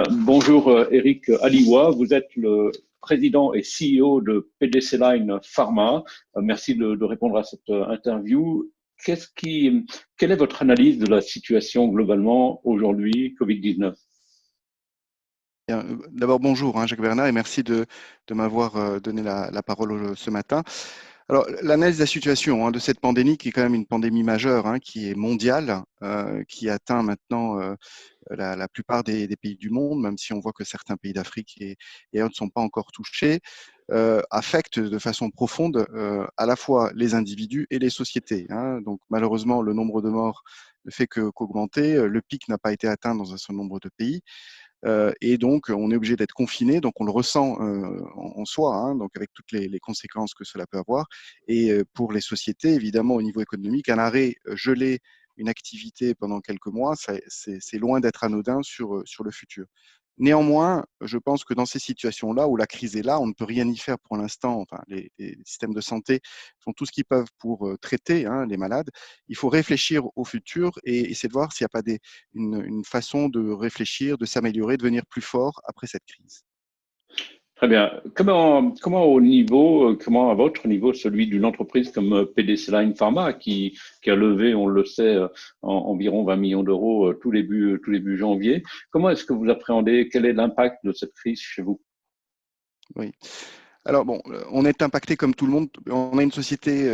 Bonjour Eric Aliwa, vous êtes le président et CEO de PDC Line Pharma. Merci de répondre à cette interview. Quelle est votre analyse de la situation globalement aujourd'hui, Covid-19? Bien, d'abord, bonjour, Jacques Bernard, et merci de m'avoir donné la parole ce matin. Alors, l'analyse de la situation de cette pandémie, qui est quand même une pandémie majeure, qui est mondiale, qui atteint maintenant la plupart des pays du monde, même si on voit que certains pays d'Afrique et ailleurs ne sont pas encore touchés, affecte de façon profonde à la fois les individus et les sociétés. Donc, malheureusement, le nombre de morts ne fait qu'augmenter. Le pic n'a pas été atteint dans un certain nombre de pays. Et donc, on est obligé d'être confiné. Donc, on le ressent en soi, donc avec toutes les conséquences que cela peut avoir. Et pour les sociétés, évidemment, au niveau économique, un arrêt gelé une activité pendant quelques mois, c'est loin d'être anodin sur le futur. Néanmoins, je pense que dans ces situations-là, où la crise est là, on ne peut rien y faire pour l'instant. Enfin, les systèmes de santé font tout ce qu'ils peuvent pour traiter les malades. Il faut réfléchir au futur et essayer de voir s'il n'y a pas une façon de réfléchir, de s'améliorer, de devenir plus fort après cette crise. Très bien. Comment à votre niveau, celui d'une entreprise comme PDC Line Pharma qui a levé, on le sait, environ 20 millions d'euros tout début janvier. Comment est-ce que vous appréhendez, quel est l'impact de cette crise chez vous? Oui. Alors bon, on est impacté comme tout le monde. On est une société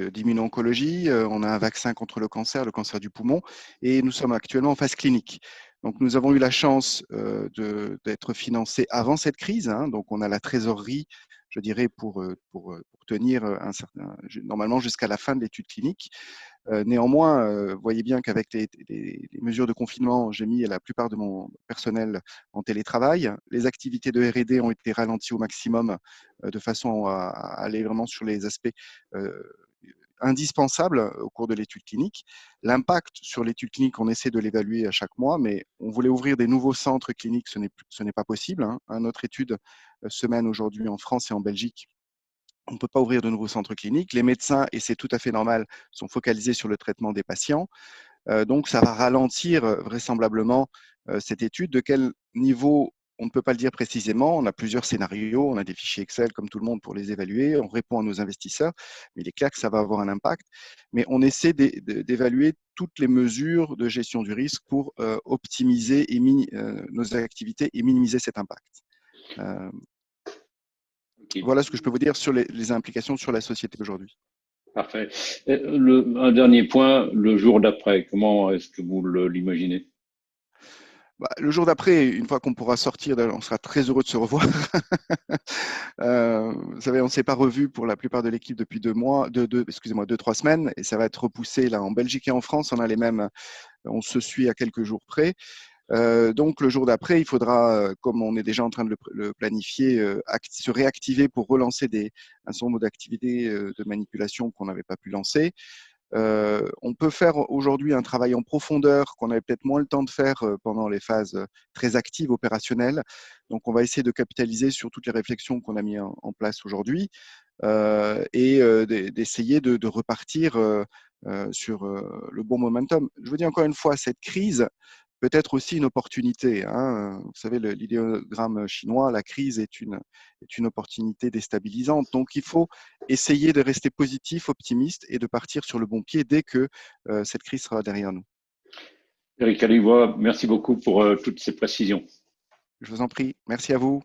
d'immuno-oncologie. On a un vaccin contre le cancer du poumon, et nous sommes actuellement en phase clinique. Donc nous avons eu la chance d'être financés avant cette crise. Donc on a la trésorerie, je dirais, pour tenir normalement jusqu'à la fin de l'étude clinique. Néanmoins, vous voyez bien qu'avec les mesures de confinement, j'ai mis la plupart de mon personnel en télétravail. Les activités de R&D ont été ralenties au maximum de façon à aller vraiment sur les aspects indispensables au cours de l'étude clinique. L'impact sur l'étude clinique, on essaie de l'évaluer à chaque mois, mais on voulait ouvrir des nouveaux centres cliniques, ce n'est pas possible. Notre étude se mène aujourd'hui en France et en Belgique. On ne peut pas ouvrir de nouveaux centres cliniques. Les médecins, et c'est tout à fait normal, sont focalisés sur le traitement des patients. Donc, ça va ralentir vraisemblablement cette étude. De quel niveau, on ne peut pas le dire précisément. On a plusieurs scénarios, on a des fichiers Excel comme tout le monde pour les évaluer. On répond à nos investisseurs, mais il est clair que ça va avoir un impact. Mais on essaie d'évaluer toutes les mesures de gestion du risque pour optimiser nos activités et minimiser cet impact. Okay. Voilà ce que je peux vous dire sur les implications sur la société aujourd'hui. Parfait. Un dernier point, le jour d'après, comment est-ce que vous l'imaginez? Le jour d'après, une fois qu'on pourra sortir, on sera très heureux de se revoir. Vous savez, on ne s'est pas revu pour la plupart de l'équipe depuis 2 mois, excusez-moi, 2, 3 semaines, et ça va être repoussé là en Belgique et en France. On a les mêmes, on se suit à quelques jours près. Donc le jour d'après, il faudra, comme on est déjà en train de le planifier, se réactiver pour relancer un certain nombre d'activités de manipulation qu'on n'avait pas pu lancer. On peut faire aujourd'hui un travail en profondeur qu'on avait peut-être moins le temps de faire pendant les phases très actives opérationnelles. Donc, on va essayer de capitaliser sur toutes les réflexions qu'on a mis en place aujourd'hui et d'essayer de repartir sur le bon momentum. Je vous dis encore une fois, cette crise peut être aussi une opportunité. Vous savez, l'idéogramme chinois, la crise est une opportunité déstabilisante. Donc, il faut essayer de rester positif, optimiste et de partir sur le bon pied dès que cette crise sera derrière nous. Eric Aliwa, merci beaucoup pour toutes ces précisions. Je vous en prie. Merci à vous.